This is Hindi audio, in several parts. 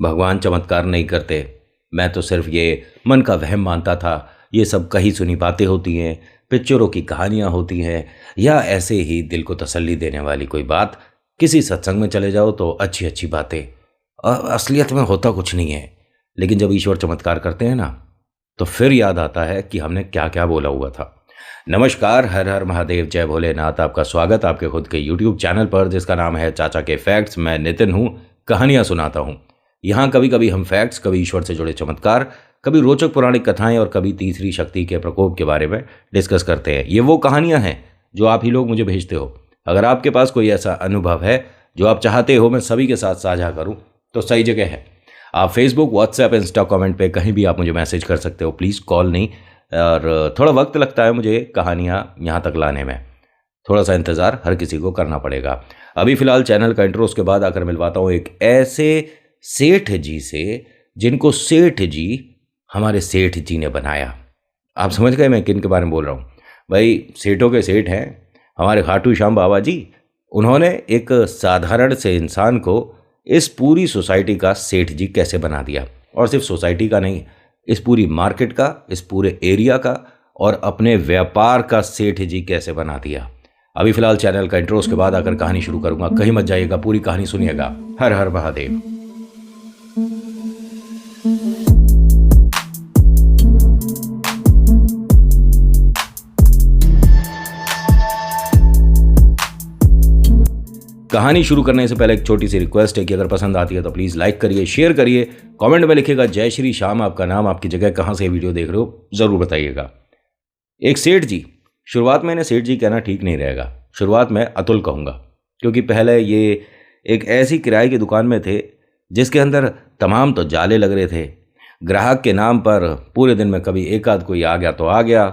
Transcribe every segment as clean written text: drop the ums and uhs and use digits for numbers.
भगवान चमत्कार नहीं करते। मैं तो सिर्फ ये मन का वहम मानता था। ये सब कही सुनी बातें होती हैं, पिक्चरों की कहानियाँ होती हैं, या ऐसे ही दिल को तसल्ली देने वाली कोई बात। किसी सत्संग में चले जाओ तो अच्छी अच्छी बातें, असलियत में होता कुछ नहीं है। लेकिन जब ईश्वर चमत्कार करते हैं ना, तो फिर याद आता है कि हमने क्या क्या बोला हुआ था। नमस्कार, हर हर महादेव, जय भोलेनाथ। आपका स्वागत आपके खुद के यूट्यूब चैनल पर, जिसका नाम है चाचा के फैक्ट्स। मैं नितिन हूँ, कहानियाँ सुनाता हूँ। यहाँ कभी कभी हम फैक्ट्स, कभी ईश्वर से जुड़े चमत्कार, कभी रोचक पौराणिक कथाएं और कभी तीसरी शक्ति के प्रकोप के बारे में डिस्कस करते हैं। ये वो कहानियाँ हैं जो आप ही लोग मुझे भेजते हो। अगर आपके पास कोई ऐसा अनुभव है जो आप चाहते हो मैं सभी के साथ साझा करूँ, तो सही जगह है। आप फेसबुक, व्हाट्सएप, इंस्टा, कमेंट पे कहीं भी आप मुझे मैसेज कर सकते हो। प्लीज़ कॉल नहीं, और थोड़ा वक्त लगता है मुझे कहानियाँ यहाँ तक लाने में। थोड़ा सा इंतज़ार हर किसी को करना पड़ेगा। अभी फ़िलहाल चैनल का इंट्रो, उसके बाद आकर मिलवाता हूँ एक ऐसे सेठ जी से जिनको सेठ जी, हमारे सेठ जी ने बनाया। आप समझ गए मैं किन के बारे में बोल रहा हूँ? भाई, सेठों के सेठ हैं हमारे खाटू श्याम बाबा जी। उन्होंने एक साधारण से इंसान को इस पूरी सोसाइटी का सेठ जी कैसे बना दिया। और सिर्फ सोसाइटी का नहीं, इस पूरी मार्केट का, इस पूरे एरिया का और अपने व्यापार का सेठ जी कैसे बना दिया। अभी फिलहाल चैनल का इंट्रो, उसके बाद आकर कहानी शुरू करूंगा। कहीं मत जाइएगा, पूरी कहानी सुनिएगा। हर हर महादेव। कहानी शुरू करने से पहले एक छोटी सी रिक्वेस्ट है कि अगर पसंद आती है तो प्लीज़ लाइक करिए, शेयर करिए, कमेंट में लिखिएगा जय श्री श्याम, आपका नाम, आपकी जगह, कहाँ से वीडियो देख रहे हो, ज़रूर बताइएगा। एक सेठ जी, शुरुआत में इन्हें सेठ जी कहना ठीक नहीं रहेगा, शुरुआत में अतुल कहूँगा, क्योंकि पहले ये एक ऐसी किराए की दुकान में थे जिसके अंदर तमाम तो जाले लग रहे थे। ग्राहक के नाम पर पूरे दिन में कभी एक आध कोई आ गया तो आ गया।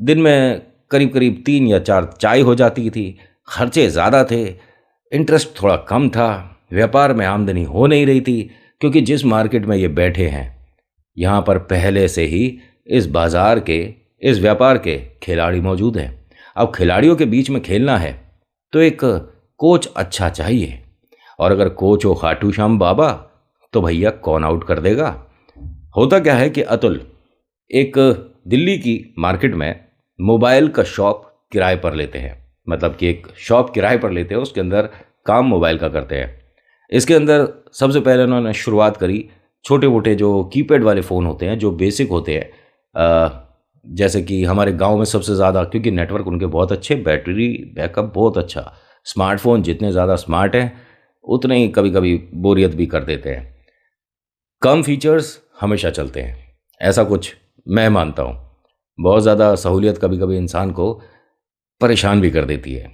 दिन में करीब करीब 3 या 4 चाय हो जाती थी। खर्चे ज़्यादा थे, इंटरेस्ट थोड़ा कम था, व्यापार में आमदनी हो नहीं रही थी, क्योंकि जिस मार्केट में ये बैठे हैं यहाँ पर पहले से ही इस बाज़ार के, इस व्यापार के खिलाड़ी मौजूद हैं। अब खिलाड़ियों के बीच में खेलना है तो एक कोच अच्छा चाहिए, और अगर कोच हो खाटू श्याम बाबा तो भैया कौन आउट कर देगा। होता क्या है कि अतुल एक दिल्ली की मार्केट में मोबाइल का शॉप किराए पर लेते हैं। मतलब कि एक शॉप किराए पर लेते हैं, उसके अंदर काम मोबाइल का करते हैं। इसके अंदर सबसे पहले उन्होंने शुरुआत करी छोटे मोटे जो कीपैड वाले फ़ोन होते हैं, जो बेसिक होते हैं, जैसे कि हमारे गांव में सबसे ज़्यादा, क्योंकि नेटवर्क उनके बहुत अच्छे, बैटरी बैकअप बहुत अच्छा। स्मार्टफोन जितने ज़्यादा स्मार्ट हैं उतने ही कभी कभी बोरियत भी कर देते हैं। कम फीचर्स हमेशा चलते हैं, ऐसा कुछ मैं मानता हूँ। बहुत ज़्यादा सहूलियत कभी कभी इंसान को परेशान भी कर देती है।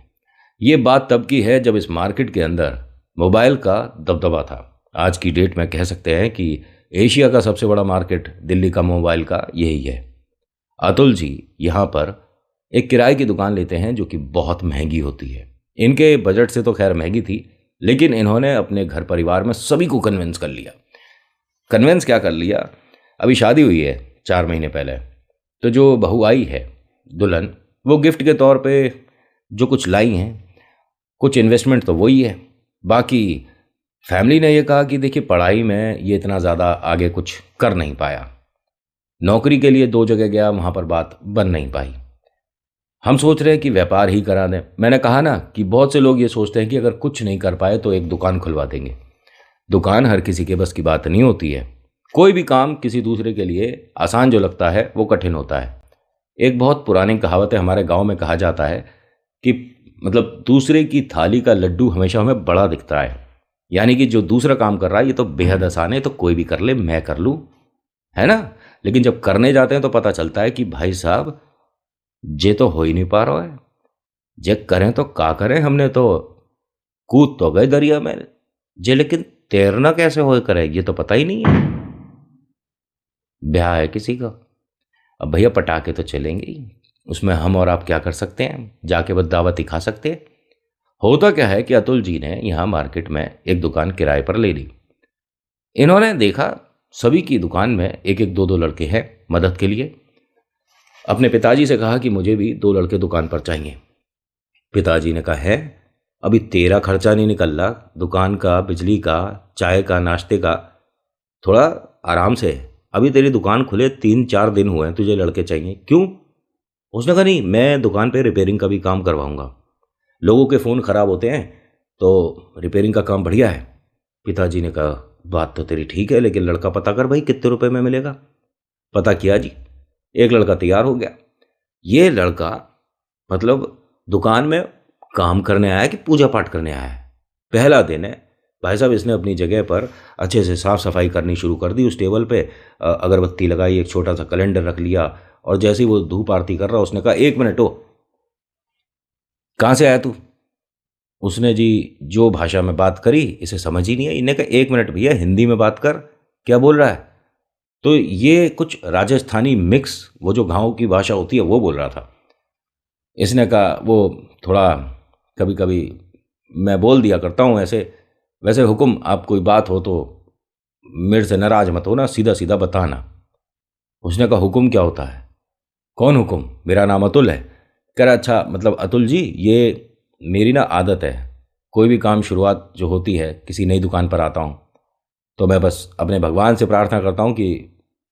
ये बात तब की है जब इस मार्केट के अंदर मोबाइल का दबदबा था। आज की डेट में कह सकते हैं कि एशिया का सबसे बड़ा मार्केट दिल्ली का मोबाइल का यही है। अतुल जी यहाँ पर एक किराए की दुकान लेते हैं जो कि बहुत महंगी होती है। इनके बजट से तो खैर महंगी थी, लेकिन इन्होंने अपने घर परिवार में सभी को कन्विंस कर लिया। कन्विंस क्या कर लिया, अभी शादी हुई है 4 महीने पहले, तो जो बहू आई है, दुल्हन, वो गिफ्ट के तौर पे जो कुछ लाई हैं, कुछ इन्वेस्टमेंट तो वही है। बाकी फैमिली ने ये कहा कि देखिए, पढ़ाई में ये इतना ज़्यादा आगे कुछ कर नहीं पाया, नौकरी के लिए 2 जगह गया, वहाँ पर बात बन नहीं पाई। हम सोच रहे हैं कि व्यापार ही करा दें। मैंने कहा ना कि बहुत से लोग ये सोचते हैं कि अगर कुछ नहीं कर पाए तो एक दुकान खुलवा देंगे। दुकान हर किसी के बस की बात नहीं होती है। कोई भी काम किसी दूसरे के लिए आसान जो लगता है वो कठिन होता है। एक बहुत पुरानी कहावत है, हमारे गांव में कहा जाता है कि मतलब दूसरे की थाली का लड्डू हमेशा हमें बड़ा दिखता है। यानी कि जो दूसरा काम कर रहा है ये तो बेहद आसान है, तो कोई भी कर ले, मैं कर लूँ, है ना। लेकिन जब करने जाते हैं तो पता चलता है कि भाई साहब, जे तो हो ही नहीं पा रहा है, जे करें तो का करें, हमने तो कूद तो गए दरिया में, जे लेकिन तैरना कैसे हो करे ये तो पता ही नहीं है। ब्याह है किसी का, अब भैया पटाखे तो चलेंगे ही, उसमें हम और आप क्या कर सकते हैं, जाके बस दावत ही खा सकते हैं। होता क्या है कि अतुल जी ने यहाँ मार्केट में एक दुकान किराए पर ले ली। इन्होंने देखा सभी की दुकान में एक एक 2-2 लड़के हैं मदद के लिए। अपने पिताजी से कहा कि मुझे भी 2 लड़के दुकान पर चाहिए। पिताजी ने कहा, है अभी तेरा खर्चा नहीं निकल रहा, दुकान का, बिजली का, चाय का, नाश्ते का, थोड़ा आराम से, अभी तेरी दुकान खुले 3-4 दिन हुए हैं, तुझे लड़के चाहिए क्यों? उसने कहा नहीं, मैं दुकान पे रिपेयरिंग का भी काम करवाऊंगा, लोगों के फ़ोन ख़राब होते हैं तो रिपेयरिंग का काम बढ़िया है। पिताजी ने कहा बात तो तेरी ठीक है, लेकिन लड़का पता कर भाई कितने रुपए में मिलेगा। पता किया जी, एक लड़का तैयार हो गया। ये लड़का मतलब दुकान में काम करने आया कि पूजा पाठ करने आया है? पहला दिन है भाई साहब, इसने अपनी जगह पर अच्छे से साफ़ सफाई करनी शुरू कर दी। उस टेबल पे अगरबत्ती लगाई, एक छोटा सा कैलेंडर रख लिया, और जैसे ही वो धूप आरती कर रहा, उसने कहा 1 मिनट हो, कहाँ से आया तू? उसने जी जो भाषा में बात करी इसे समझ ही नहीं आई। इन्हें कहा 1 मिनट भैया, हिंदी में बात कर, क्या बोल रहा है? तो ये कुछ राजस्थानी मिक्स, वो जो गाँव की भाषा होती है वो बोल रहा था। इसने कहा वो थोड़ा कभी कभी मैं बोल दिया करता हूँ ऐसे, वैसे हुक्म आप कोई बात हो तो मेरे से नाराज मत हो ना, सीधा सीधा बताना। उसने कहा हुक्म क्या होता है? कौन हुक्म? मेरा नाम अतुल है। कह रहा अच्छा, मतलब अतुल जी, ये मेरी ना आदत है, कोई भी काम शुरुआत जो होती है, किसी नई दुकान पर आता हूँ तो मैं बस अपने भगवान से प्रार्थना करता हूँ कि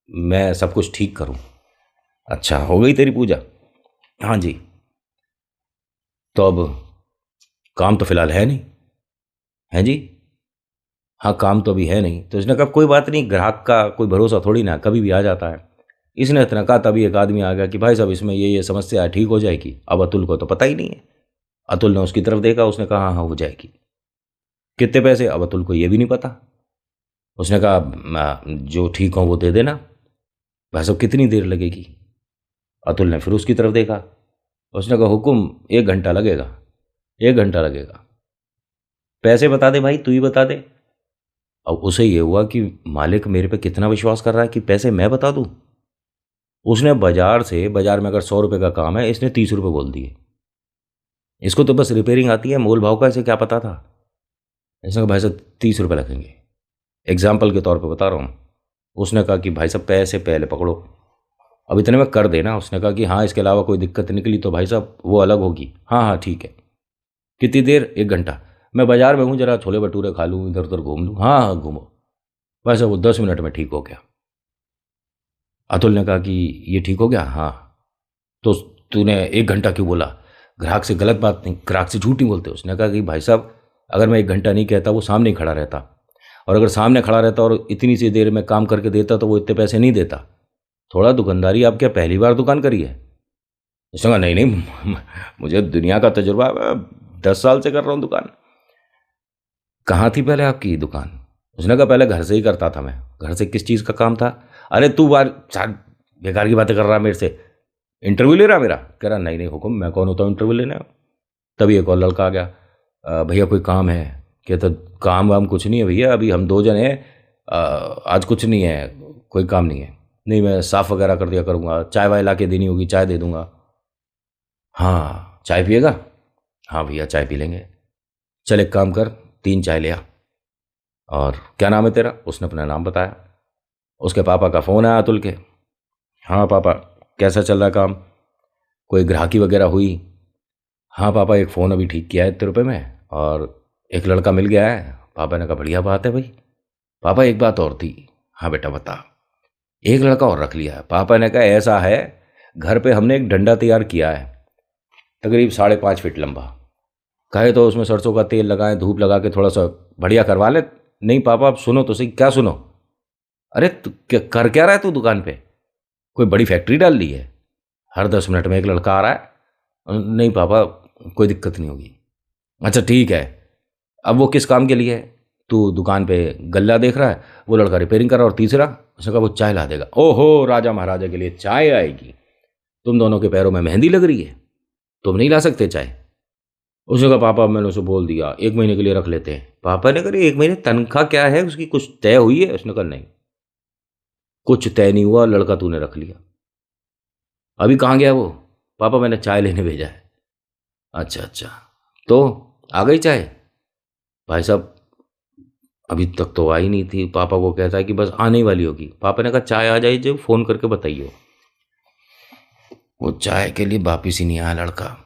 मैं सब कुछ ठीक करूँ। अच्छा, हो गई तेरी पूजा? हाँ जी। तो अब काम तो फिलहाल है नहीं? है जी। हाँ, काम तो अभी है नहीं। तो इसने कहा कोई बात नहीं, ग्राहक का कोई भरोसा थोड़ी ना, कभी भी आ जाता है। इसने इतना कहा, तभी एक आदमी आ गया कि भाई साहब इसमें ये समस्या है, ठीक हो जाएगी। अब अतुल को तो पता ही नहीं है। अतुल ने उसकी तरफ देखा, उसने कहा हाँ हाँ हो जाएगी। कितने पैसे? अब अतुल को ये भी नहीं पता। उसने कहा जो ठीक हो वो दे देना। भाई साहब कितनी देर लगेगी? अतुल ने फिर उसकी तरफ देखा, उसने कहा हुकुम 1 घंटा लगेगा। 1 घंटा लगेगा? पैसे बता दे भाई, तू ही बता दे। अब उसे ये हुआ कि मालिक मेरे पे कितना विश्वास कर रहा है कि पैसे मैं बता दूं। उसने बाजार में अगर 100 रुपये का काम है, इसने 30 रुपये बोल दिए। इसको तो बस रिपेयरिंग आती है, मोल भाव का इसे क्या पता था। इसने कहा भाई साहब 30 रुपये लगेंगे, एग्जाम्पल के तौर पे बता रहा हूँ। उसने कहा कि भाई साहब पैसे पहले पकड़ो, अब इतने में कर देना। उसने कहा कि हाँ, इसके अलावा कोई दिक्कत निकली तो भाई साहब वो अलग होगी। हाँ हाँ ठीक है। कितनी देर? 1 घंटा। मैं बाजार में हूँ, जरा छोले भटूरे खा लूँ, इधर उधर घूम लूँ। हाँ हाँ घूमो। भाई साहब वो 10 मिनट में ठीक हो गया। अतुल ने कहा कि ये ठीक हो गया? हाँ। तो तूने 1 घंटा क्यों बोला? ग्राहक से गलत बात नहीं, ग्राहक से झूठ नहीं बोलते। उसने कहा कि भाई साहब अगर मैं 1 घंटा नहीं कहता, वो सामने ही खड़ा रहता, और अगर सामने खड़ा रहता और इतनी सी देर में काम करके देता तो वो इतने पैसे नहीं देता। थोड़ा दुकानदारी, आप क्या पहली बार दुकान करी है? उसने कहा नहीं नहीं, मुझे दुनिया का तजुर्बा, 10 साल से कर रहा हूँ दुकान। कहाँ थी पहले आपकी दुकान? उसने कहा पहले घर से ही करता था मैं। घर से किस चीज़ का काम था? अरे तू बार चार बेकार की बातें कर रहा है मेरे से, इंटरव्यू ले रहा मेरा? कह रहा नहीं नहीं हुक्म, मैं कौन होता हूँ इंटरव्यू लेने? तभी एक और लड़का आ गया, भैया कोई काम है? कहता काम वाम कुछ नहीं है भैया, अभी हम 2 जन हैं, आज कुछ नहीं है, कोई काम नहीं है। नहीं, मैं साफ़ वगैरह कर दिया करूँगा, चाय वाय ला के देनी होगी चाय दे दूँगा। हाँ, चाय पिएगा? हाँ भैया चाय पी लेंगे। चल एक काम कर, 3 चाय ले आ। और क्या नाम है तेरा? उसने अपना नाम बताया। उसके पापा का फ़ोन आया अतुल के। हाँ पापा, कैसा चल रहा काम? कोई ग्राहकी वगैरह हुई? हाँ पापा, एक फ़ोन अभी ठीक किया है इतने रुपये में, और एक लड़का मिल गया है। पापा ने कहा बढ़िया बात है भाई। पापा एक बात और थी। हाँ बेटा बता। एक लड़का और रख लिया है। पापा ने कहा ऐसा है, घर पे हमने एक डंडा तैयार किया है, तकरीब 5.5 फीट लंबा। कहे तो उसमें सरसों का तेल लगाएं, धूप लगा के थोड़ा सा बढ़िया करवा ले। नहीं पापा, आप सुनो तो सही। क्या सुनो? अरे तू कर क्या रहा है तू दुकान पे? कोई बड़ी फैक्ट्री डाल ली है? हर 10 मिनट में एक लड़का आ रहा है। नहीं पापा, कोई दिक्कत नहीं होगी। अच्छा ठीक है, अब वो किस काम के लिए है? तू दुकान पे गल्ला देख रहा है, वो लड़का रिपेयरिंग कर रहा है, और तीसरा उसने कहा वो चाय ला देगा। ओहो, राजा महाराजा के लिए चाय आएगी? तुम दोनों के पैरों में मेहंदी लग रही है, तुम नहीं ला सकते चाय? उसने कहा पापा मैंने उसे बोल दिया 1 महीने के लिए रख लेते हैं। पापा ने कहा 1 महीने तनख्वाह क्या है उसकी, कुछ तय हुई है? उसने कहा नहीं, कुछ तय नहीं हुआ, लड़का तूने रख लिया। अभी कहाँ गया वो? पापा मैंने चाय लेने भेजा है। अच्छा अच्छा, तो आ गई चाय? भाई साहब अभी तक तो आई नहीं थी। पापा को कहता है कि बस आने ही वाली होगी। पापा ने कहा चाय आ जाए जब फ़ोन करके बताइए। वो चाय के लिए वापिस ही नहीं आया लड़का।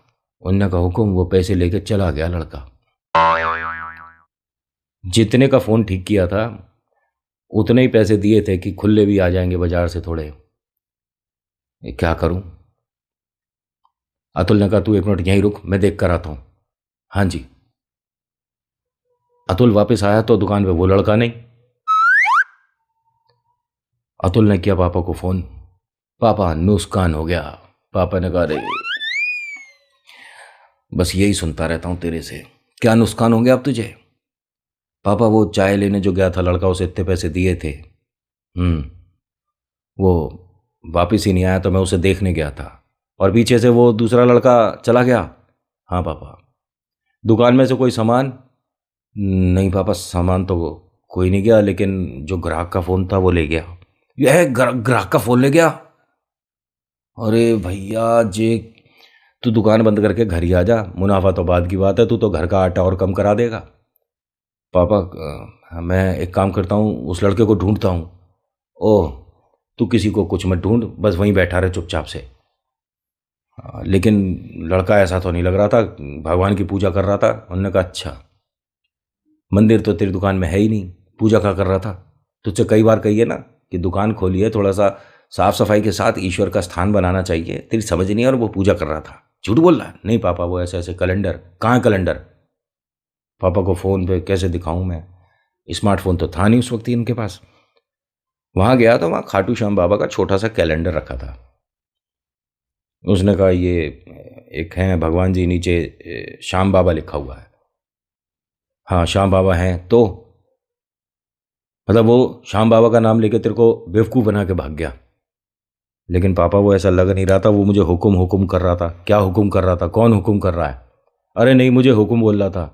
उनने कहा हुक्म, वो पैसे लेके चला गया लड़का। जितने का फ़ोन ठीक किया था उतने ही पैसे दिए थे कि खुले भी आ जाएंगे बाजार से थोड़े। ये क्या करूं? अतुल ने कहा तू 1 मिनट यहीं रुक, मैं देख कर आता हूं। हाँ जी। अतुल वापस आया तो दुकान पे वो लड़का नहीं। अतुल ने किया पापा को फोन, पापा नुकसान हो गया। पापा ने कहा अरे बस यही सुनता रहता हूं तेरे से, क्या नुकसान हो गया अब तुझे? पापा वो चाय लेने जो गया था लड़का, उसे इतने पैसे दिए थे, वो वापिस ही नहीं आया तो मैं उसे देखने गया था और पीछे से वो दूसरा लड़का चला गया। हाँ पापा। दुकान में से कोई सामान? नहीं पापा, सामान तो कोई नहीं गया, लेकिन जो ग्राहक का फ़ोन था वो ले गया। यह ग्राहक का फ़ोन ले गया? अरे भैया जे, तू दुकान बंद करके घर ही आ जा, मुनाफा तो बाद की बात है, तू तो घर का आटा और कम करा देगा। पापा मैं एक काम करता हूँ, उस लड़के को ढूंढता हूँ। ओह, तू किसी को कुछ मत ढूंढ, बस वहीं बैठा रहे चुपचाप से। लेकिन लड़का ऐसा तो नहीं लग रहा था, भगवान की पूजा कर रहा था। उन्होंने कहा अच्छा, मंदिर तो तेरी दुकान में है ही नहीं, पूजा क्या कर रहा था? तुझसे कई बार कही है ना कि दुकान खोली है, थोड़ा सा साफ सफाई के साथ ईश्वर का स्थान बनाना चाहिए, तेरी समझ नहीं है और वो पूजा कर रहा था। झूठ बोल रहा है? नहीं पापा, वो ऐसे ऐसे कैलेंडर। कहाँ है कैलेंडर? पापा को फ़ोन पे कैसे दिखाऊं मैं, स्मार्टफोन तो था नहीं उस वक्त ही इनके पास। वहाँ गया तो वहाँ खाटू श्याम बाबा का छोटा सा कैलेंडर रखा था। उसने कहा ये एक है भगवान जी, नीचे श्याम बाबा लिखा हुआ है। हाँ श्याम बाबा हैं तो मतलब वो श्याम बाबा का नाम लेके तेरे को बेवकूफ़ बना के भाग गया। लेकिन पापा वो ऐसा लग नहीं रहा था, वो मुझे हुक्म हुक्म कर रहा था। क्या हुक्म कर रहा था? कौन हुक्म कर रहा है? अरे नहीं, मुझे हुक्म बोल रहा था।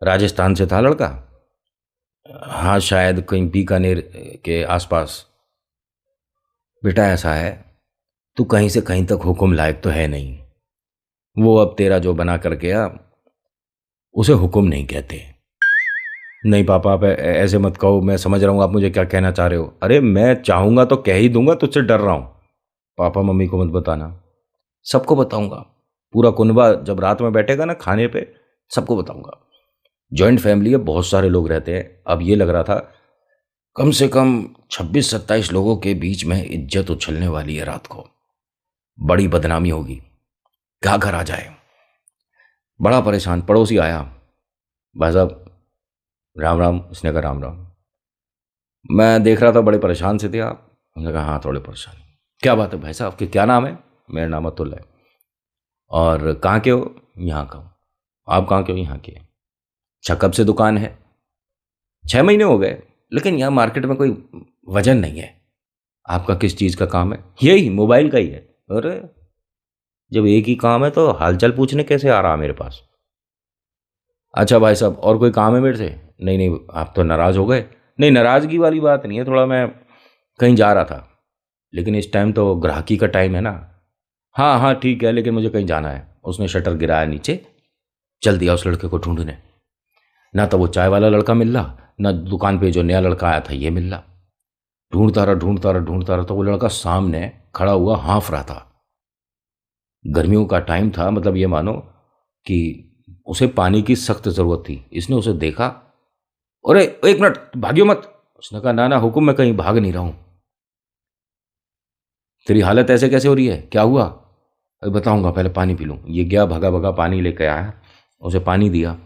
राजस्थान से था लड़का। हाँ शायद कहीं बीकानेर के आसपास। बेटा ऐसा है, तू कहीं से कहीं तक हुक्म लायक तो है नहीं। वो अब तेरा जो बना कर गया उसे हुक्म नहीं कहते। नहीं पापा, आप ऐसे मत कहो, मैं समझ रहा हूँ आप मुझे क्या कहना चाह रहे हो। अरे मैं चाहूँगा तो कह ही दूंगा, तुझसे डर रहा हूँ। पापा मम्मी को मत बताना। सबको बताऊंगा, पूरा कुनबा जब रात में बैठेगा ना खाने पे, सबको बताऊंगा। जॉइंट फैमिली है, बहुत सारे लोग रहते हैं। अब ये लग रहा था कम से कम 26-27 लोगों के बीच में इज्जत उछलने वाली है रात को, बड़ी बदनामी होगी, क्या करा जाए। बड़ा परेशान। पड़ोसी आया, भाई साहब राम राम। उसने कहा राम राम। मैं देख रहा था बड़े परेशान से थे आप। उन्होंने कहा हाँ थोड़े परेशान। क्या बात है भाई साहब, आपके क्या नाम है? मेरा नाम अतुल है। और कहाँ के हो? यहाँ का हूँ। आप कहाँ के हो? यहाँ के। अच्छा, कब से दुकान है? 6 महीने हो गए, लेकिन यहाँ मार्केट में कोई वजन नहीं है। आपका किस चीज़ का काम है? यही मोबाइल का ही है। अरे जब एक ही काम है तो हालचाल पूछने कैसे आ रहा मेरे पास? अच्छा भाई साहब, और कोई काम है मेरे से? नहीं नहीं, आप तो नाराज़ हो गए। नहीं, नाराज़गी वाली बात नहीं है, थोड़ा मैं कहीं जा रहा था, लेकिन इस टाइम तो ग्राहकी का टाइम है ना। हाँ हाँ ठीक है, लेकिन मुझे कहीं जाना है। उसने शटर गिराया नीचे, चल दिया उस लड़के को ढूंढने। ना तो वो चाय वाला लड़का मिल रहा, ना दुकान पे जो नया लड़का आया था ये मिल रहा। ढूंढता रहा ढूंढता रहा ढूंढता रहा तो वो लड़का सामने खड़ा हुआ हाँफ रहा था। गर्मियों का टाइम था, मतलब ये मानो कि उसे पानी की सख्त ज़रूरत थी। इसने उसे देखा, अरे 1 मिनट भागियो मत। उसने कहा ना ना हुक्म, मैं कहीं भाग नहीं रहा हूं। तेरी हालत ऐसे कैसे हो रही है, क्या हुआ? अरे बताऊंगा, पहले पानी पी लूं। ये गया भगा भगा पानी लेके आया, उसे पानी दिया।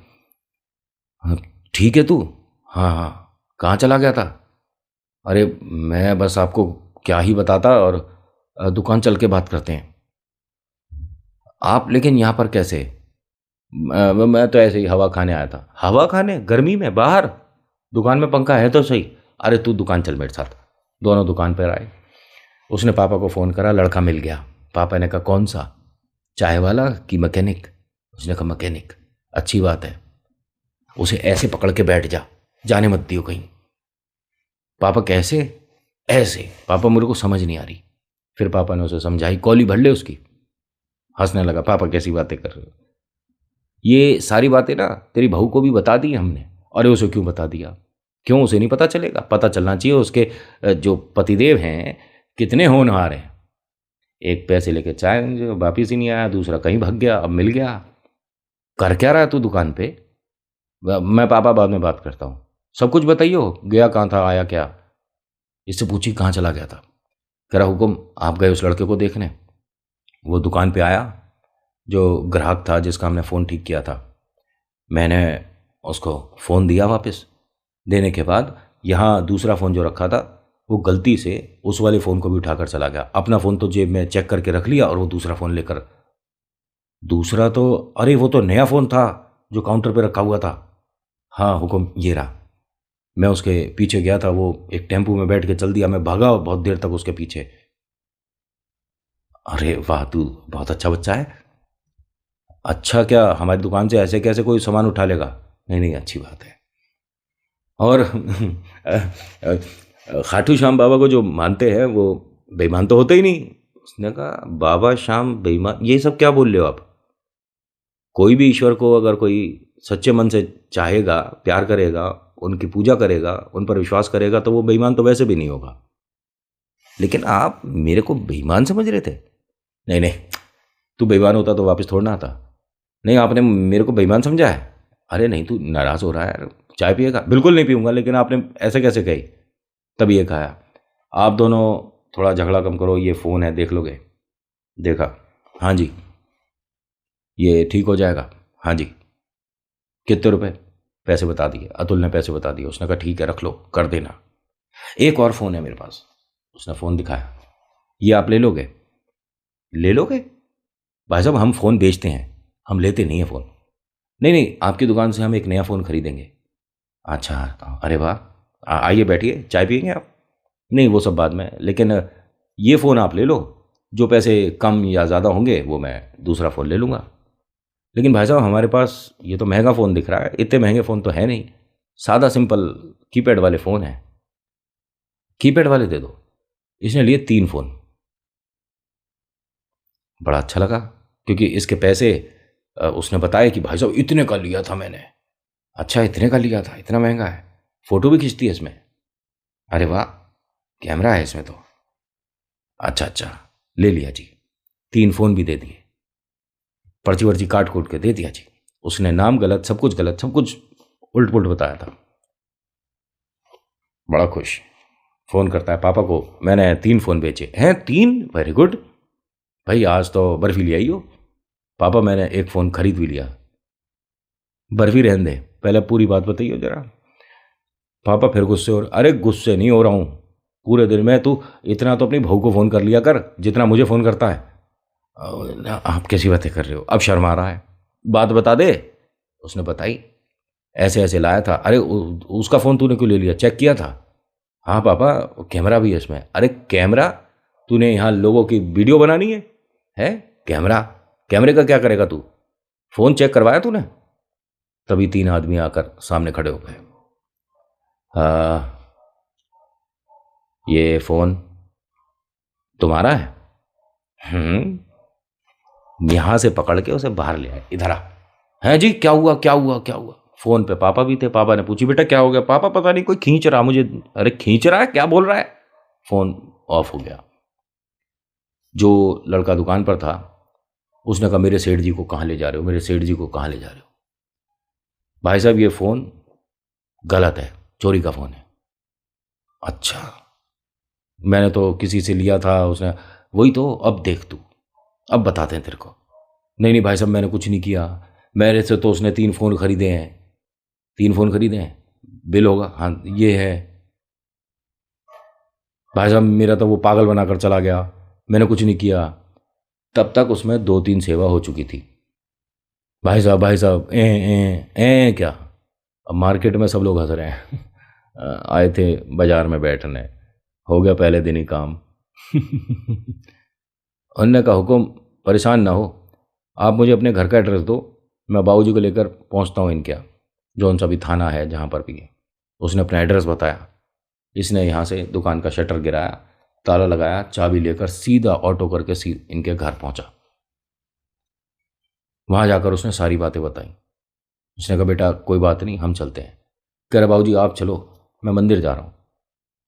हाँ, ठीक है तू? हाँ हाँ। कहाँ चला गया था? अरे मैं बस आपको क्या ही बताता, और दुकान चल के बात करते हैं। आप लेकिन यहाँ पर कैसे? मैं तो ऐसे ही हवा खाने आया था। हवा खाने गर्मी में बाहर? दुकान में पंखा है तो सही। अरे तू दुकान चल मेरे साथ। दोनों दुकान पर आए। उसने पापा को फ़ोन करा, लड़का मिल गया। पापा ने कहा कौन सा, चाय वाला कि मैकेनिक? उसने कहा मैकेनिक। अच्छी बात है, उसे ऐसे पकड़ के बैठ जा, जाने मत दियो कहीं। पापा कैसे? ऐसे। पापा मेरे को समझ नहीं आ रही। फिर पापा ने उसे समझाई, कौली भर ले उसकी। हंसने लगा, पापा कैसी बातें कर रहे हो? ये सारी बातें ना तेरी बहू को भी बता दी हमने। अरे उसे क्यों बता दिया? क्यों, उसे नहीं पता चलेगा? पता चलना चाहिए। उसके जो पतिदेव हैं कितने होनहार हैं। एक पैसे लेके चाय जो वापिस ही नहीं आया, दूसरा कहीं भाग गया, अब मिल गया। कर क्या रहा है तू दुकान पे? मैं पापा बाद में बात करता हूँ। सब कुछ बताइयो, गया कहाँ था, आया क्या? इससे पूछी कहाँ चला गया था। कह रहा हुक्म आप गए उस लड़के को देखने। वो दुकान पे आया, जो ग्राहक था जिसका हमने फ़ोन ठीक किया था। मैंने उसको फ़ोन दिया वापस। देने के बाद यहाँ दूसरा फ़ोन जो रखा था वो गलती से उस वाले फ़ोन को भी उठाकर चला गया। अपना फ़ोन तो जेब में चेक करके रख लिया और वो दूसरा फ़ोन लेकर, दूसरा तो अरे वो तो नया फ़ोन था जो काउंटर पे रखा हुआ था। हाँ हुक्म ये रहा। मैं उसके पीछे गया था, वो एक टेम्पू में बैठ के चल दिया। मैं भागा बहुत देर तक उसके पीछे। अरे वाह, तू बहुत अच्छा बच्चा है। अच्छा क्या, हमारी दुकान से ऐसे कैसे कोई सामान उठा लेगा? नहीं नहीं, अच्छी बात है। और खाटू श्याम बाबा को जो मानते हैं वो बेईमान तो होते ही नहीं। उसने कहा बाबा श्याम बेईमान, ये सब क्या बोल रहे हो आप? कोई भी ईश्वर को अगर कोई सच्चे मन से चाहेगा, प्यार करेगा, उनकी पूजा करेगा, उन पर विश्वास करेगा तो वो बेईमान तो वैसे भी नहीं होगा। लेकिन आप मेरे को बेईमान समझ रहे थे? नहीं नहीं, तू बेईमान होता तो वापस थोड़ना आता। नहीं, आपने मेरे को बेईमान समझा है? अरे नहीं, तू नाराज़ हो रहा है यार, चाय पिएगा? बिल्कुल नहीं पीऊँगा, लेकिन आपने ऐसे कैसे कही? तब ये कहा आप दोनों थोड़ा झगड़ा कम करो, ये फ़ोन है देख लोगे? देखा, हाँ जी। ये ठीक हो जाएगा? हाँ जी। कितने रुपए? पैसे बता दिए, अतुल ने पैसे बता दिए। उसने कहा ठीक है रख लो, कर देना। एक और फ़ोन है मेरे पास। उसने फ़ोन दिखाया, ये आप ले लोगे? ले लोगे? भाई साहब हम फ़ोन बेचते हैं, हम लेते नहीं हैं फ़ोन। नहीं नहीं, आपकी दुकान से हम एक नया फ़ोन खरीदेंगे। अच्छा, अरे वाह, आइए बैठिए, चाय पियेंगे आप? नहीं वो सब बाद में, लेकिन ये फ़ोन आप ले लो, जो पैसे कम या ज़्यादा होंगे वो मैं दूसरा फ़ोन ले लूँगा। लेकिन भाई साहब हमारे पास ये तो महंगा फ़ोन दिख रहा है, इतने महंगे फ़ोन तो है नहीं, सादा सिंपल कीपैड वाले फ़ोन है। कीपैड वाले दे दो। इसने लिए 3 फ़ोन। बड़ा अच्छा लगा, क्योंकि इसके पैसे उसने बताया कि भाई साहब इतने का लिया था मैंने। अच्छा इतने का लिया था, इतना महंगा है? फ़ोटो भी खींचती है इसमें? अरे वाह, कैमरा है इसमें तो। अच्छा अच्छा, ले लिया जी। 3 फ़ोन भी दे दिए, पर्ची वर्ची काट कूट के दे दिया जी। उसने नाम गलत, सब कुछ गलत, सब कुछ उल्ट पुल्ट बताया था। बड़ा खुश, फ़ोन करता है पापा को, मैंने 3 फ़ोन बेचे हैं। 3? वेरी गुड भाई, आज तो बर्फ़ी ले आई हो। पापा मैंने एक फ़ोन खरीद भी लिया। बर्फ़ी रहने दे, पहले पूरी बात बताइए ज़रा। पापा फिर गुस्से हो रहे, अरे गुस्से नहीं हो रहा हूँ, पूरे दिन में तू इतना तो अपनी बहू को फ़ोन कर लिया कर जितना मुझे फ़ोन करता है। आप कैसी बातें कर रहे हो? अब शर्मा रहा है। बात बता दे। उसने बताई, ऐसे ऐसे लाया था। अरे उसका फ़ोन तूने क्यों ले लिया, चेक किया था? हाँ पापा, कैमरा भी है इसमें। अरे कैमरा? तूने यहाँ लोगों की वीडियो बनानी है कैमरा? कैमरे का क्या करेगा तू? फ़ोन चेक करवाया तूने? तभी 3 आदमी आकर सामने खड़े हो गए। ये फ़ोन तुम्हारा है? यहाँ से पकड़ के उसे बाहर ले आए, इधर आ। हैं जी, क्या हुआ क्या हुआ क्या हुआ? फ़ोन पे पापा भी थे। पापा ने पूछी बेटा क्या हो गया? पापा पता नहीं कोई खींच रहा मुझे। अरे खींच रहा है, क्या बोल रहा है? फ़ोन ऑफ हो गया। जो लड़का दुकान पर था उसने कहा मेरे सेठ जी को कहाँ ले जा रहे हो, मेरे सेठ जी को कहाँ ले जा रहे हो? भाई साहब ये फ़ोन गलत है, चोरी का फ़ोन है। अच्छा, मैंने तो किसी से लिया था। उसने, वही तो, अब देख तू, अब बताते हैं तेरे को। नहीं नहीं भाई साहब मैंने कुछ नहीं किया, मेरे से तो उसने 3 फ़ोन खरीदे हैं। 3 फ़ोन खरीदे हैं, बिल होगा, हाँ ये है। भाई साहब मेरा तो वो पागल बनाकर चला गया, मैंने कुछ नहीं किया। तब तक उसमें 2-3 सेवा हो चुकी थी। भाई साहब ए क्या? अब मार्केट में सब लोग हंस रहे हैं। आए थे बाजार में बैठने, हो गया पहले दिन ही काम। उन्होंने कहा हुक्म परेशान ना हो, आप मुझे अपने घर का एड्रेस दो, मैं बाबूजी को लेकर पहुंचता हूँ इनके यहाँ, जौन सा भी थाना है जहाँ पर भी है। उसने अपना एड्रेस बताया। इसने यहाँ से दुकान का शटर गिराया, ताला लगाया, चाबी लेकर सीधा ऑटो करके इनके घर पहुंचा। वहाँ जाकर उसने सारी बातें बताई। उसने कहा बेटा कोई बात नहीं, हम चलते हैं। कह रहा बाबूजी आप चलो, मैं मंदिर जा रहा हूँ।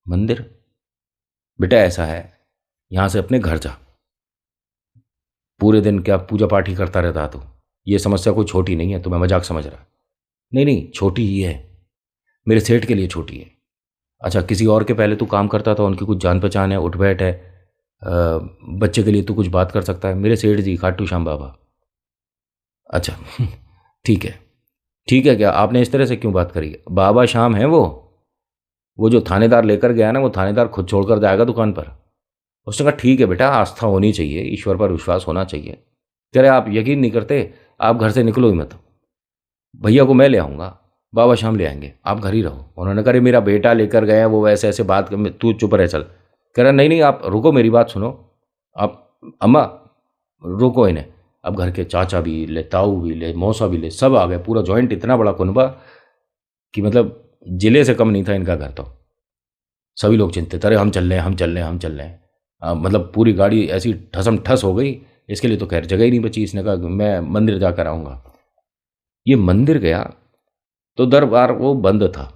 मंदिर? बेटा ऐसा है, यहाँ से अपने घर जा, पूरे दिन क्या पूजा पाठ ही करता रहता तू? ये समस्या कोई छोटी नहीं है, तुम्हें मजाक समझ रहा है। नहीं नहीं छोटी ही है, मेरे सेठ के लिए छोटी है। अच्छा, किसी और के पहले तू काम करता था, उनकी कुछ जान पहचान है, उठ बैठ है, बच्चे के लिए तू कुछ बात कर सकता है। मेरे सेठ जी खाटू श्याम बाबा। अच्छा ठीक है। ठीक है, क्या आपने इस तरह से क्यों बात करी? बाबा श्याम है वो जो थानेदार लेकर गया ना, वो थानेदार खुद छोड़कर जाएगा दुकान पर। उसने कहा ठीक है बेटा, आस्था होनी चाहिए, ईश्वर पर विश्वास होना चाहिए। कह रहे आप यकीन नहीं करते, आप घर से निकलो ही मत, भैया को मैं ले आऊँगा, बाबा शाम ले आएंगे, आप घर ही रहो। उन्होंने कहा मेरा बेटा लेकर गया, वो वैसे ऐसे बात कर, तू चुप रह चल। कह रहा नहीं नहीं, आप रुको, मेरी बात सुनो आप, अम्मा रुको इन्हें। अब घर के चाचा भी ले, ताऊ भी ले, मौसा भी ले, सब आ गए, पूरा जॉइंट, इतना बड़ा कुनबा कि मतलब जिले से कम नहीं था इनका घर। तो सभी लोग चिंतित, अरे हम चल रहे हैं, हम चल रहे हैं, हम चल रहे हैं। मतलब पूरी गाड़ी ऐसी ठसम ठस हो गई। इसके लिए तो खैर जगह ही नहीं बची। इसने कहा मैं मंदिर जाकर आऊँगा। ये मंदिर गया तो दरबार वो बंद था,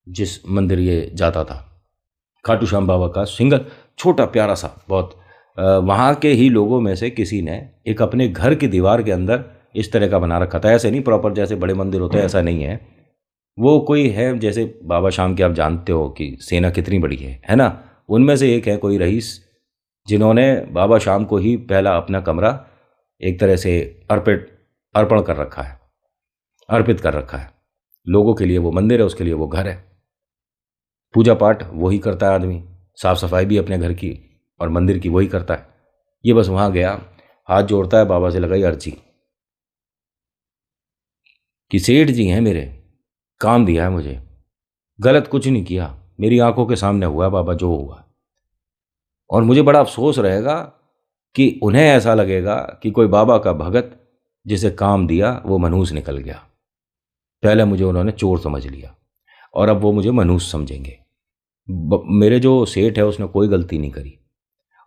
जिस मंदिर ये जाता था, खाटू श्याम बाबा का सिंगल छोटा प्यारा सा बहुत। वहाँ के ही लोगों में से किसी ने एक अपने घर की दीवार के अंदर इस तरह का बना रखा था। ऐसे नहीं प्रॉपर जैसे बड़े मंदिर होते हैं, ऐसा नहीं है। वो कोई है, जैसे बाबा श्याम के आप जानते हो कि सेना कितनी बड़ी है ना, उनमें से एक है कोई रईस, जिन्होंने बाबा श्याम को ही पहला अपना कमरा एक तरह से अर्पण कर रखा है, अर्पित कर रखा है। लोगों के लिए वो मंदिर है, उसके लिए वो घर है। पूजा पाठ वही करता है आदमी, साफ सफाई भी अपने घर की और मंदिर की वही करता है। ये बस वहाँ गया, हाथ जोड़ता है, बाबा से लगाई अर्जी कि सेठ जी हैं मेरे, काम दिया है मुझे, गलत कुछ नहीं किया, मेरी आंखों के सामने हुआ बाबा जो हुआ। और मुझे बड़ा अफसोस रहेगा कि उन्हें ऐसा लगेगा कि कोई बाबा का भगत जिसे काम दिया वो मनहूस निकल गया। पहले मुझे उन्होंने चोर समझ लिया और अब वो मुझे मनहूस समझेंगे। मेरे जो सेठ है उसने कोई गलती नहीं करी,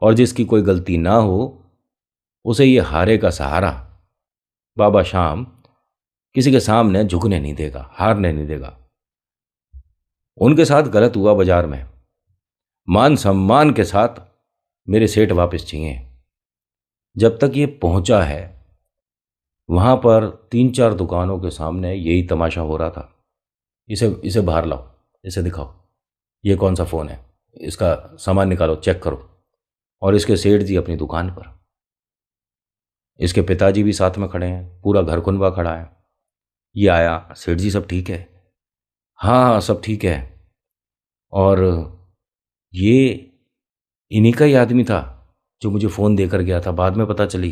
और जिसकी कोई गलती ना हो उसे ये हारे का सहारा बाबा श्याम किसी के सामने झुकने नहीं देगा, हारने नहीं देगा। उनके साथ गलत हुआ बाजार में, मान सम्मान के साथ मेरे सेठ वापस चाहिए। जब तक ये पहुंचा है, वहां पर 3-4 दुकानों के सामने यही तमाशा हो रहा था। इसे इसे बाहर लाओ, इसे दिखाओ, ये कौन सा फ़ोन है, इसका सामान निकालो, चेक करो। और इसके सेठ जी अपनी दुकान पर, इसके पिताजी भी साथ में खड़े हैं, पूरा घर कुनबा खड़ा है। ये आया, सेठ जी सब ठीक है? हाँ हाँ सब ठीक है। और ये इन्हीं का ही आदमी था जो मुझे फ़ोन देकर गया था। बाद में पता चली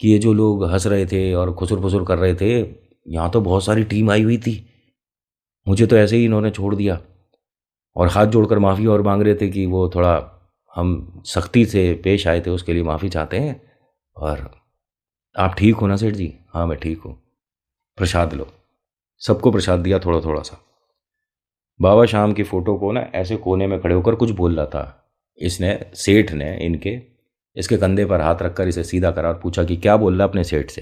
कि ये जो लोग हंस रहे थे और खुसुर फुसुर कर रहे थे, यहाँ तो बहुत सारी टीम आई हुई थी, मुझे तो ऐसे ही इन्होंने छोड़ दिया। और हाथ जोड़कर माफ़ी और मांग रहे थे कि वो थोड़ा हम सख्ती से पेश आए थे, उसके लिए माफ़ी चाहते हैं। और आप ठीक हो ना सेठ जी? हाँ मैं ठीक हूँ। प्रसाद लो। सबको प्रसाद दिया थोड़ा थोड़ा सा। बाबा श्याम की फ़ोटो को ना ऐसे कोने में खड़े होकर कुछ बोल रहा था। इसने, सेठ ने इसके कंधे पर हाथ रखकर इसे सीधा करा और पूछा कि क्या बोल रहा अपने सेठ से?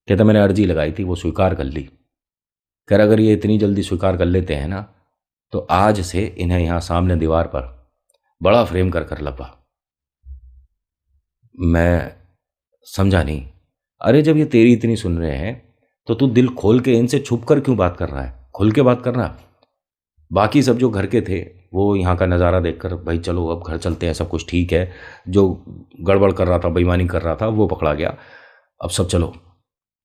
कहता मैंने अर्जी लगाई थी, वो स्वीकार कर ली। कह अगर ये इतनी जल्दी स्वीकार कर लेते हैं ना, तो आज से इन्हें यहाँ सामने दीवार पर बड़ा फ्रेम कर कर लगा। मैं समझा नहीं। अरे जब ये तेरी इतनी सुन रहे हैं तो तू दिल खोल के इनसे छुप कर क्यों बात कर रहा है? खुल के बात करना। बाकी सब जो घर के थे वो यहाँ का नज़ारा देखकर भाई चलो अब घर चलते हैं, सब कुछ ठीक है। जो गड़बड़ कर रहा था, बेईमानी कर रहा था, वो पकड़ा गया, अब सब चलो।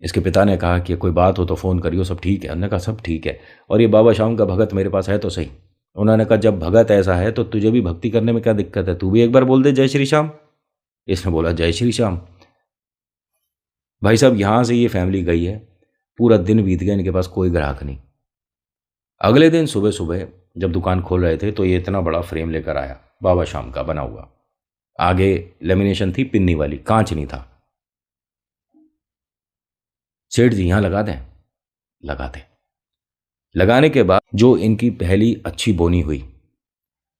इसके पिता ने कहा कि कोई बात हो तो फ़ोन करियो, सब ठीक है। हमने कहा सब ठीक है। और ये बाबा श्याम का भगत मेरे पास है तो सही। उन्होंने कहा जब भगत ऐसा है तो तुझे भी भक्ति करने में क्या दिक्कत है, तू भी एक बार बोल दे जय श्री श्याम। इसने बोला जय श्री श्याम। भाई साहब यहाँ से ये फैमिली गई है, पूरा दिन बीत गया, इनके पास कोई ग्राहक नहीं। अगले दिन सुबह सुबह जब दुकान खोल रहे थे तो ये इतना बड़ा फ्रेम लेकर आया, बाबा श्याम का बना हुआ। आगे लेमिनेशन थी पिन्नी वाली, कांच नहीं था। सेठ जी यहाँ लगा दें? लगा दें। लगाने के बाद जो इनकी पहली अच्छी बोनी हुई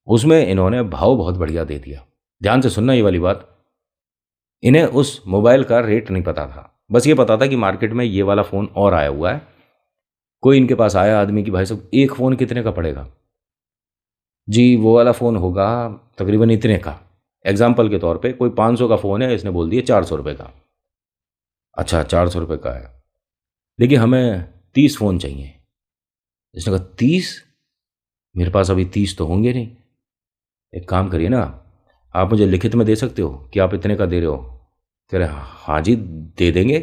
उसमें इन्होंने भाव बहुत बढ़िया दे दिया। ध्यान से सुनना ये वाली बात। इन्हें उस मोबाइल का रेट नहीं पता था, बस ये पता था कि मार्केट में ये वाला फ़ोन और आया हुआ है। कोई इनके पास आया आदमी कि भाई साहब एक फ़ोन कितने का पड़ेगा? जी वो वाला फ़ोन होगा तकरीबन इतने का। एग्जाम्पल के तौर पे कोई 500 का फ़ोन है, इसने बोल दिया 400 रुपये का। अच्छा 400 रुपये का है, देखिए हमें 30 फ़ोन चाहिए। इसने कहा 30? मेरे पास अभी 30 तो होंगे नहीं। एक काम करिए ना, आप मुझे लिखित में दे सकते हो कि आप इतने का दे रहे हो। कह रहे हाँ जी दे देंगे,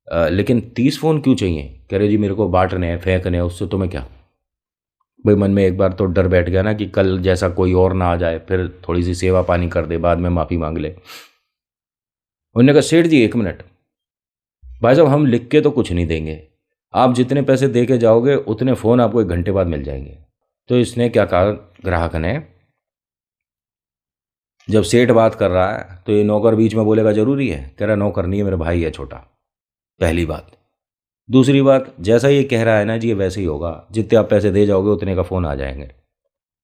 लेकिन 30 फ़ोन क्यों चाहिए? कह रहे जी मेरे को बांटने हैं, फेंकने हैं, उससे तो मैं क्या। भाई मन में एक बार तो डर बैठ गया ना कि कल जैसा कोई और ना आ जाए, फिर थोड़ी सी सेवा पानी कर दे, बाद में माफ़ी मांग ले। उन्होंने कहा सेठ जी 1 मिनट, भाई साहब हम लिख के तो कुछ नहीं देंगे, आप जितने पैसे दे के जाओगे उतने फ़ोन आपको 1 घंटे बाद मिल जाएंगे। तो इसने क्या कहा ग्राहक ने, जब सेठ बात कर रहा है तो ये नौकर बीच में बोलेगा जरूरी है? कह रहा नौकर नहीं है, मेरा भाई है छोटा। पहली बात। दूसरी बात, जैसा ये कह रहा है ना जी ये वैसे ही होगा, जितने आप पैसे दे जाओगे उतने का फ़ोन आ जाएंगे।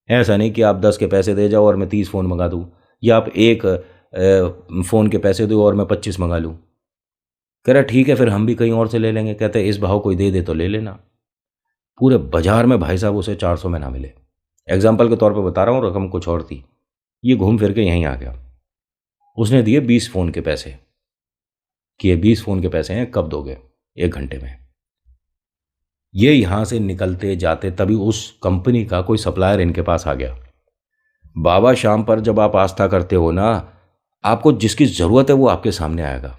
ऐसा नहीं कि आप 10 के पैसे दे जाओ और मैं 30 फ़ोन मंगा दूँ, या आप एक फ़ोन के पैसे दो और मैं 25 मंगा लूँ। कह रहा ठीक है फिर हम भी कहीं और से ले लेंगे। कहते हैं इस भाव कोई दे दे तो ले लेना। पूरे बाजार में भाई साहब उसे 400 में ना मिले। एग्जाम्पल के तौर पे बता रहा हूँ, रकम कुछ और थी। ये घूम फिर के यहीं आ गया। उसने दिए 20 फ़ोन के पैसे कि ये 20 फ़ोन के पैसे हैं, कब दोगे? 1 घंटे में। ये यहाँ से निकलते जाते तभी उस कंपनी का कोई सप्लायर इनके पास आ गया। बाबा श्याम पर जब आप आस्था करते हो ना, आपको जिसकी ज़रूरत है वो आपके सामने आएगा।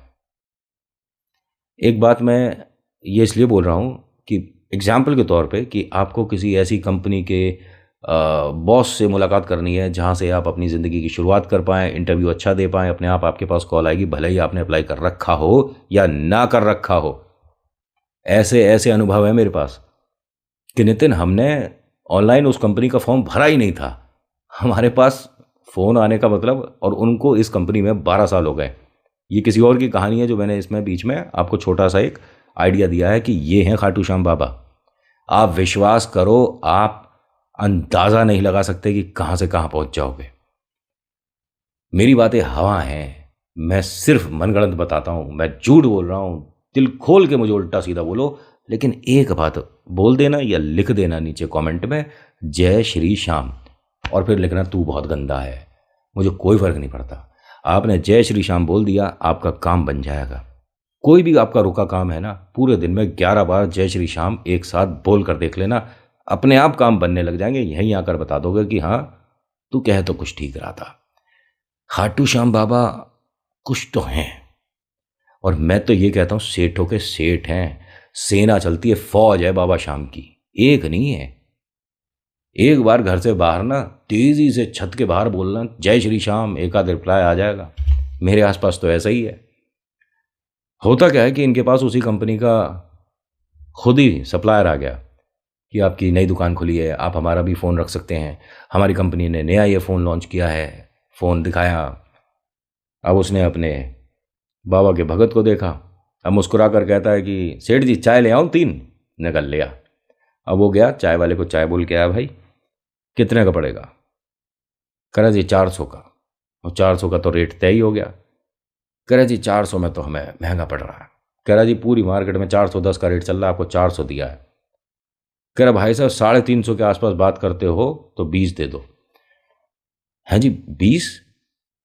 एक बात मैं ये इसलिए बोल रहा हूँ कि एग्जाम्पल के तौर पे कि आपको किसी ऐसी कंपनी के बॉस से मुलाकात करनी है जहाँ से आप अपनी ज़िंदगी की शुरुआत कर पाएँ, इंटरव्यू अच्छा दे पाएँ, अपने आप आपके पास कॉल आएगी, भले ही आपने अप्लाई कर रखा हो या ना कर रखा हो। ऐसे ऐसे अनुभव है मेरे पास कि नितिन हमने ऑनलाइन उस कंपनी का फॉर्म भरा ही नहीं था, हमारे पास फ़ोन आने का मतलब, और उनको इस कंपनी में 12 साल हो गए। ये किसी और की कहानी है जो मैंने इसमें बीच में आपको छोटा सा एक आइडिया दिया है कि ये हैं खाटू श्याम बाबा। आप विश्वास करो, आप अंदाज़ा नहीं लगा सकते कि कहाँ से कहाँ पहुँच जाओगे। मेरी बातें हवा हैं, मैं सिर्फ मनगढ़ंत बताता हूँ, मैं झूठ बोल रहा हूँ। दिल खोल के मुझे उल्टा सीधा बोलो, लेकिन एक बात बोल देना या लिख देना नीचे कमेंट में, जय श्री श्याम, और फिर लिखना तू बहुत गंदा है। मुझे कोई फ़र्क नहीं पड़ता। आपने जय श्री श्याम बोल दिया, आपका काम बन जाएगा। कोई भी आपका रुका काम है ना, पूरे दिन में 11 बार जय श्री श्याम एक साथ बोल कर देख लेना, अपने आप काम बनने लग जाएंगे। यहीं आकर बता दोगे कि हाँ तू कह तो कुछ ठीक रहा था। खाटू श्याम बाबा कुछ तो हैं, और मैं तो ये कहता हूँ सेठों के सेठ हैं। सेना चलती है, फौज है बाबा श्याम की, एक नहीं है। एक बार घर से बाहर ना तेजी से छत के बाहर बोलना जय श्री श्याम, एक आध रिप्लाई आ जाएगा। मेरे आसपास तो ऐसा ही है। होता क्या है कि इनके पास उसी कंपनी का खुद ही सप्लायर आ गया कि आपकी नई दुकान खुली है, आप हमारा भी फ़ोन रख सकते हैं, हमारी कंपनी ने नया ये फ़ोन लॉन्च किया है। फ़ोन दिखाया। अब उसने अपने बाबा के भगत को देखा, अब मुस्कुरा कर कहता है कि सेठ जी चाय ले आऊँ 3? निकल लिया। अब वो गया चाय वाले को चाय बोल के आया, भाई कितने का पड़ेगा? कह रहा जी 400 का। और 400 का तो रेट तय ही हो गया। कह रहा जी 400 में तो हमें महंगा पड़ रहा है। कह रहा जी पूरी मार्केट में 410 का रेट चल रहा है, आपको 400 दिया है। कह रहा भाई साहब 350 के आसपास बात करते हो तो 20 दे दो। हैं जी 20?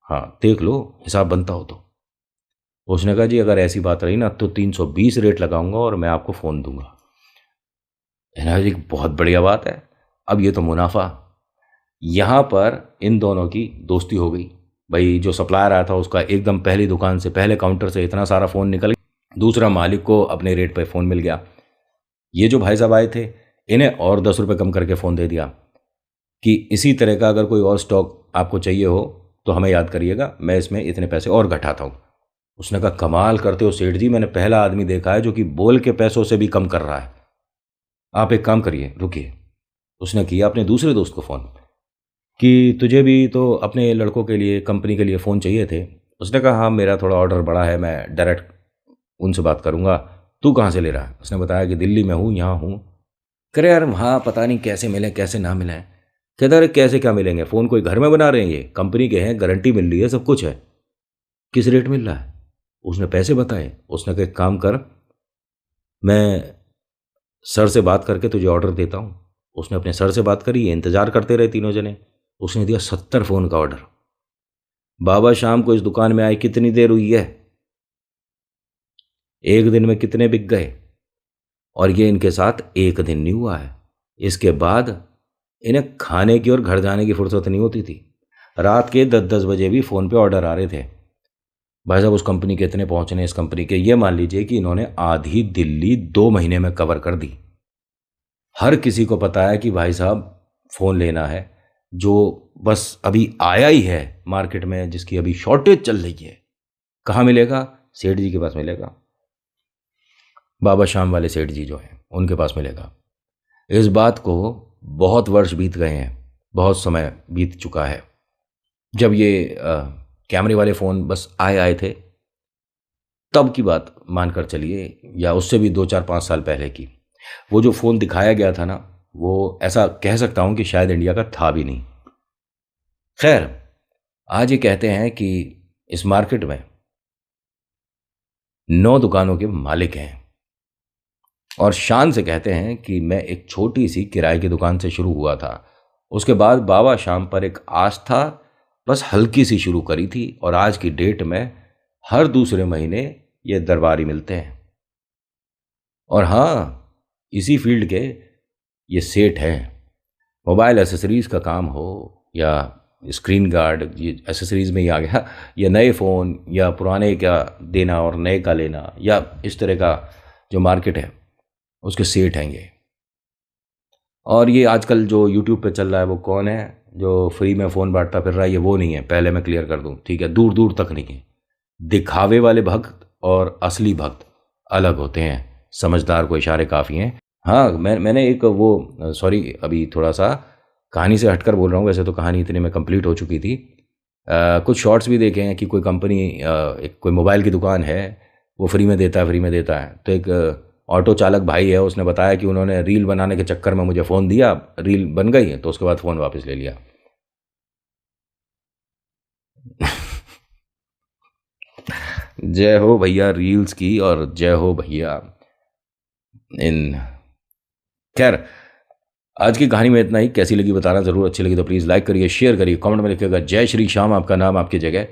हाँ देख लो हिसाब बनता हो तो। उसने कहा जी अगर ऐसी बात रही ना तो 320 रेट लगाऊंगा और मैं आपको फ़ोन दूंगा। है ना जी, बहुत बढ़िया बात है। अब ये तो मुनाफा। यहाँ पर इन दोनों की दोस्ती हो गई। भाई जो सप्लायर आया था उसका एकदम पहली दुकान से, पहले काउंटर से इतना सारा फ़ोन निकल गया, दूसरा मालिक को अपने रेट पे फ़ोन मिल गया। ये जो भाई साहब आए थे इन्हें और 10 रुपये कम करके फ़ोन दे दिया कि इसी तरह का अगर कोई और स्टॉक आपको चाहिए हो तो हमें याद करिएगा, मैं इसमें इतने पैसे और घटाता हूँ। उसने कहा कमाल करते हो सेठ जी, मैंने पहला आदमी देखा है जो कि बोल के पैसों से भी कम कर रहा है। आप एक काम करिए, रुकिए। उसने किया अपने दूसरे दोस्त को फ़ोन कि तुझे भी तो अपने लड़कों के लिए, कंपनी के लिए फ़ोन चाहिए थे। उसने कहा हाँ मेरा थोड़ा ऑर्डर बड़ा है, मैं डायरेक्ट उनसे बात करूँगा। तू कहाँ से ले रहा है? उसने बताया कि दिल्ली में हूँ, यहाँ हूँ। करे यार वहाँ पता नहीं कैसे मिले कैसे ना मिले। कहता अरे कैसे क्या मिलेंगे, फ़ोन कोई घर में बना रहे हैं, ये कंपनी के हैं, गारंटी मिल रही है, सब कुछ है। किस रेट मिल रहा है? उसने पैसे बताए। उसने कहा एक काम कर, मैं सर से बात करके तुझे ऑर्डर देता हूँ। उसने अपने सर से बात करी, इंतज़ार करते रहे तीनों जने। उसने दिया 70 फ़ोन का ऑर्डर। बाबा शाम को इस दुकान में आए कितनी देर हुई है, एक दिन में कितने बिक गए? और ये इनके साथ एक दिन नहीं हुआ है, इसके बाद इन्हें खाने की और घर जाने की फुर्सत नहीं होती थी। रात के 10-10 बजे भी फ़ोन पे ऑर्डर आ रहे थे। भाई साहब उस कंपनी के इतने पहुंचने, इस कंपनी के, ये मान लीजिए कि इन्होंने आधी दिल्ली 2 महीने में कवर कर दी। हर किसी को पता है कि भाई साहब फ़ोन लेना है, जो बस अभी आया ही है मार्केट में, जिसकी अभी शॉर्टेज चल रही है। कहाँ मिलेगा? सेठ जी के पास मिलेगा। बाबा श्याम वाले सेठ जी जो हैं उनके पास मिलेगा। इस बात को बहुत वर्ष बीत गए हैं, बहुत समय बीत चुका है। जब ये कैमरे वाले फ़ोन बस आए थे, तब की बात मानकर चलिए, या उससे भी 2-4-5 साल पहले की। वो जो फ़ोन दिखाया गया था ना, वो ऐसा कह सकता हूँ कि शायद इंडिया का था भी नहीं। खैर, आज ये कहते हैं कि इस मार्केट में 9 दुकानों के मालिक हैं, और शान से कहते हैं कि मैं एक छोटी सी किराए की दुकान से शुरू हुआ था। उसके बाद बाबा श्याम पर एक आस्था बस हल्की सी शुरू करी थी, और आज की डेट में हर दूसरे महीने ये दरबारी मिलते हैं। और हाँ, इसी फील्ड के ये सेठ हैं। मोबाइल एसेसरीज का काम हो या स्क्रीन गार्ड, ये एसेसरीज में ही आ गया, या नए फ़ोन या पुराने का देना और नए का लेना, या इस तरह का जो मार्केट है उसके सेठ हैं ये। और ये आजकल जो यूट्यूब पे चल रहा है वो कौन है जो फ्री में फ़ोन बांटता फिर रहा है? ये वो नहीं है, पहले मैं क्लियर कर दूं, ठीक है? दूर दूर तक नहीं है। दिखावे वाले भक्त और असली भक्त अलग होते हैं। समझदार को इशारे काफ़ी हैं। हाँ, मैंने एक वो, सॉरी अभी थोड़ा सा कहानी से हटकर बोल रहा हूँ, वैसे तो कहानी इतने में कंप्लीट हो चुकी थी। कुछ शॉर्ट्स भी देखे हैं कि कोई कंपनी, एक कोई मोबाइल की दुकान है, वो फ्री में देता है। तो एक ऑटो चालक भाई है, उसने बताया कि उन्होंने रील बनाने के चक्कर में मुझे फ़ोन दिया, रील बन गई तो उसके बाद फ़ोन वापस ले लिया। जय हो भैया रील्स की, और जय हो भैया इन। खैर, आज की कहानी में इतना ही। कैसी लगी बताना ज़रूर। अच्छी लगी तो प्लीज़ लाइक करिए, शेयर करिए, कमेंट में लिखिएगा जय श्री श्याम, आपका नाम आपकी जगह।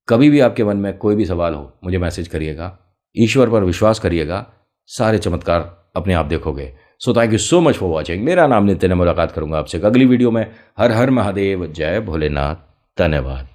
कभी भी आपके मन में कोई भी सवाल हो मुझे मैसेज करिएगा। ईश्वर पर विश्वास करिएगा, सारे चमत्कार अपने आप देखोगे। So thank you so much for watching. मेरा नाम नितिन है, मुलाकात करूंगा आपसे अगली वीडियो में। हर हर महादेव, जय भोलेनाथ, धन्यवाद।